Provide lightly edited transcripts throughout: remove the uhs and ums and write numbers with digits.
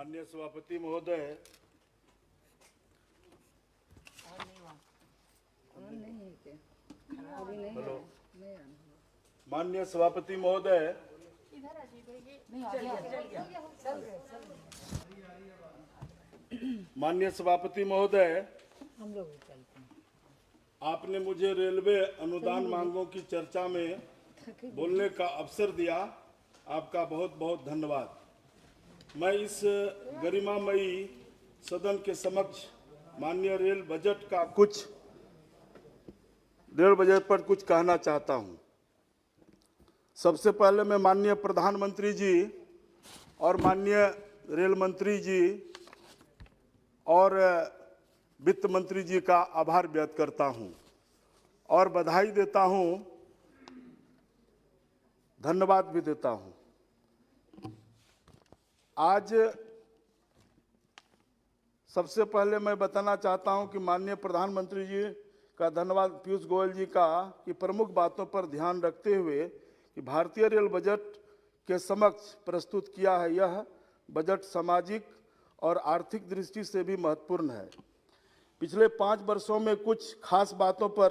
माननीय सभापति महोदय, माननीय सभापति महोदय, माननीय सभापति महोदय, आपने मुझे रेलवे अनुदान मांगों की चर्चा में बोलने का अवसर दिया। आपका बहुत बहुत धन्यवाद। मैं इस गरिमामयी सदन के समक्ष माननीय रेल बजट पर कुछ कहना चाहता हूं। सबसे पहले मैं माननीय प्रधानमंत्री जी और माननीय रेल मंत्री जी और वित्त मंत्री जी का आभार व्यक्त करता हूं और बधाई देता हूं, धन्यवाद भी देता हूं। आज सबसे पहले मैं बताना चाहता हूं कि माननीय प्रधानमंत्री जी का धन्यवाद पीयूष गोयल जी का कि प्रमुख बातों पर ध्यान रखते हुए कि भारतीय रेल बजट के समक्ष प्रस्तुत किया है। यह बजट सामाजिक और आर्थिक दृष्टि से भी महत्वपूर्ण है। पिछले 5 वर्षों में कुछ खास बातों पर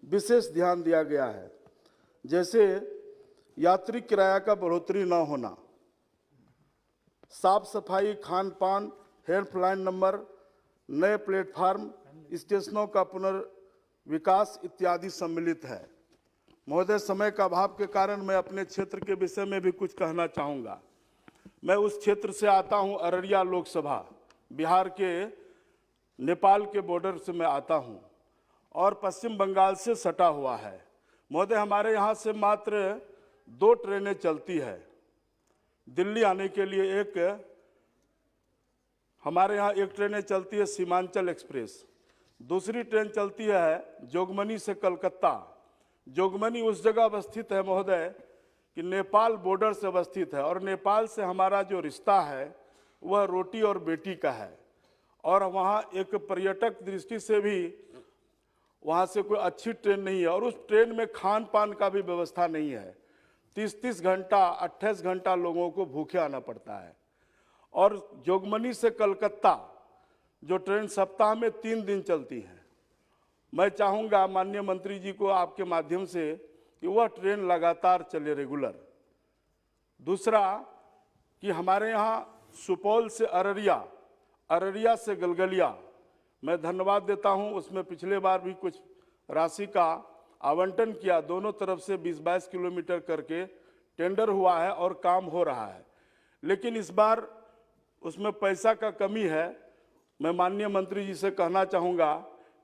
विशेष ध्यान दिया गया है, जैसे यात्री किराया का बढ़ोतरी न होना, साफ सफाई, खान पान, हेल्पलाइन नंबर, नए प्लेटफार्म, स्टेशनों का पुनर्विकास इत्यादि सम्मिलित है। महोदय, समय का अभाव के कारण मैं अपने क्षेत्र के विषय में भी कुछ कहना चाहूँगा। मैं उस क्षेत्र से आता हूँ, अररिया लोकसभा, बिहार के नेपाल के बॉर्डर से मैं आता हूँ और पश्चिम बंगाल से सटा हुआ है। महोदय, हमारे यहाँ से मात्र 2 ट्रेनें चलती है। दिल्ली आने के लिए हमारे यहाँ एक ट्रेनें चलती है सीमांचल एक्सप्रेस, दूसरी ट्रेन चलती है जोगबनी से कलकत्ता। जोगबनी उस जगह अवस्थित है महोदय कि नेपाल बॉर्डर से अवस्थित है और नेपाल से हमारा जो रिश्ता है वह रोटी और बेटी का है और वहाँ एक पर्यटक दृष्टि से भी वहाँ से कोई अच्छी ट्रेन नहीं है और उस ट्रेन में खान पान का भी व्यवस्था नहीं है। 30-30 घंटा 28 घंटा लोगों को भूखे आना पड़ता है। और जोगबनी से कलकत्ता जो ट्रेन सप्ताह में 3 दिन चलती है, मैं चाहूँगा माननीय मंत्री जी को आपके माध्यम से कि वह ट्रेन लगातार चले, रेगुलर। दूसरा कि हमारे यहाँ सुपौल से अररिया, अररिया से गलगलिया, मैं धन्यवाद देता हूँ। उसमें पिछले बार भी कुछ राशि का आवंटन किया, दोनों तरफ से 20-22 किलोमीटर करके टेंडर हुआ है और काम हो रहा है, लेकिन इस बार उसमें पैसा का कमी है। मैं माननीय मंत्री जी से कहना चाहूँगा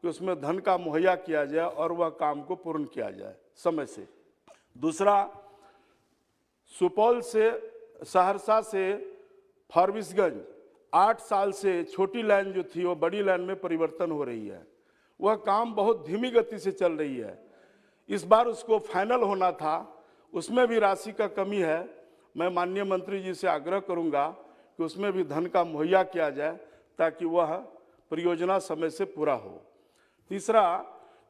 कि उसमें धन का मुहैया किया जाए और वह काम को पूर्ण किया जाए समय से। दूसरा, सुपौल से सहरसा से फारबिसगंज 8 साल से छोटी लाइन जो थी वो बड़ी लाइन में परिवर्तन हो रही है। वह काम बहुत धीमी गति से चल रही है। इस बार उसको फाइनल होना था, उसमें भी राशि का कमी है। मैं माननीय मंत्री जी से आग्रह करूंगा कि उसमें भी धन का मुहैया किया जाए ताकि वह परियोजना समय से पूरा हो। तीसरा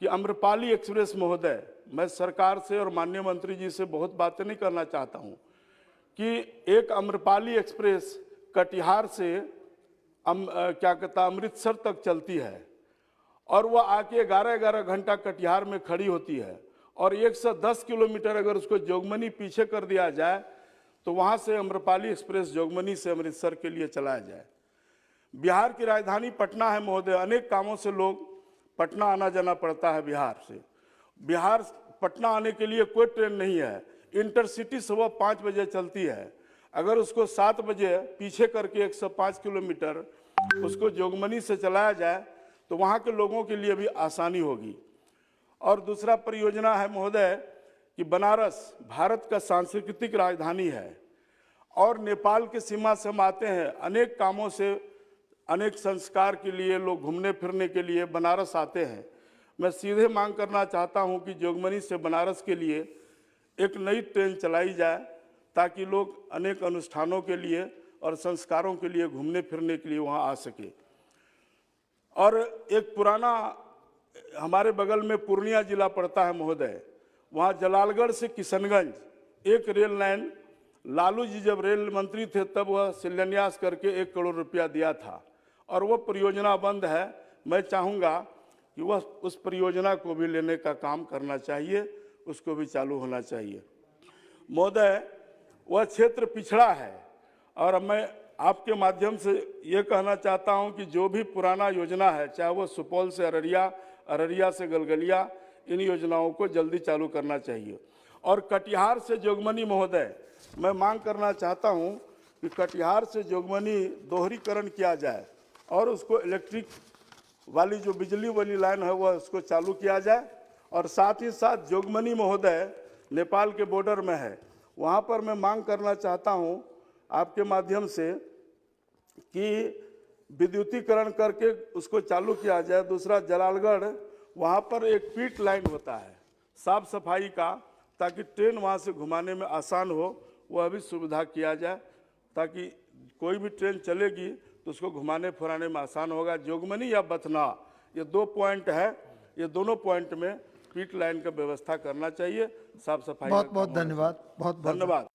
कि अम्रपाली एक्सप्रेस महोदय, मैं सरकार से और माननीय मंत्री जी से बहुत बातें नहीं करना चाहता हूं कि एक अम्रपाली एक्सप्रेस कटिहार से अमृतसर तक चलती है और वह आके 11-11 घंटा कटिहार में खड़ी होती है और 110 किलोमीटर अगर उसको जोगबनी पीछे कर दिया जाए तो वहाँ से अम्रपाली एक्सप्रेस जोगबनी से अमृतसर के लिए चलाया जाए। बिहार की राजधानी पटना है महोदय, अनेक कामों से लोग पटना आना जाना पड़ता है बिहार से। बिहार पटना आने के लिए कोई ट्रेन नहीं है। इंटरसिटी सुबह 5 बजे चलती है, अगर उसको 7 बजे पीछे करके 105 किलोमीटर उसको जोगबनी से चलाया जाए तो वहाँ के लोगों के लिए भी आसानी होगी। और दूसरा परियोजना है महोदय कि बनारस भारत का सांस्कृतिक राजधानी है और नेपाल की सीमा से हम आते हैं, अनेक कामों से, अनेक संस्कार के लिए लोग घूमने फिरने के लिए बनारस आते हैं। मैं सीधे मांग करना चाहता हूं कि जोगबनी से बनारस के लिए एक नई ट्रेन चलाई जाए ताकि लोग अनेक अनुष्ठानों के लिए और संस्कारों के लिए घूमने फिरने के लिए वहां आ सके। और एक पुराना हमारे बगल में पूर्णिया जिला पड़ता है महोदय, वहाँ जलालगढ़ से किशनगंज एक रेल लाइन लालू जी जब रेल मंत्री थे तब वह शिलान्यास करके 1 करोड़ रुपया दिया था और वो परियोजना बंद है। मैं चाहूँगा कि वह उस परियोजना को भी लेने का काम करना चाहिए, उसको भी चालू होना चाहिए। महोदय, वह क्षेत्र पिछड़ा है और मैं आपके माध्यम से ये कहना चाहता हूं कि जो भी पुराना योजना है, चाहे वो सुपौल से अररिया, अररिया से गलगलिया, इन योजनाओं को जल्दी चालू करना चाहिए। और कटिहार से जोगबनी, महोदय, मैं मांग करना चाहता हूं कि कटिहार से जोगबनी दोहरीकरण किया जाए और उसको इलेक्ट्रिक वाली जो बिजली वाली लाइन है वह उसको चालू किया जाए। और साथ ही साथ जोगबनी, महोदय, नेपाल के बॉर्डर में है, वहाँ पर मैं मांग करना चाहता हूँ आपके माध्यम से कि विद्युतीकरण करके उसको चालू किया जाए। दूसरा, जलालगढ़, वहाँ पर एक पीट लाइन होता है साफ सफाई का, ताकि ट्रेन वहाँ से घुमाने में आसान हो, वह भी सुविधा किया जाए, ताकि कोई भी ट्रेन चलेगी तो उसको घुमाने फिराने में आसान होगा। जोगबनी या बथना, ये 2 पॉइंट है, ये दोनों पॉइंट में पीट लाइन का व्यवस्था करना चाहिए, साफ सफाई। बहुत बहुत धन्यवाद, बहुत बहुत धन्यवाद।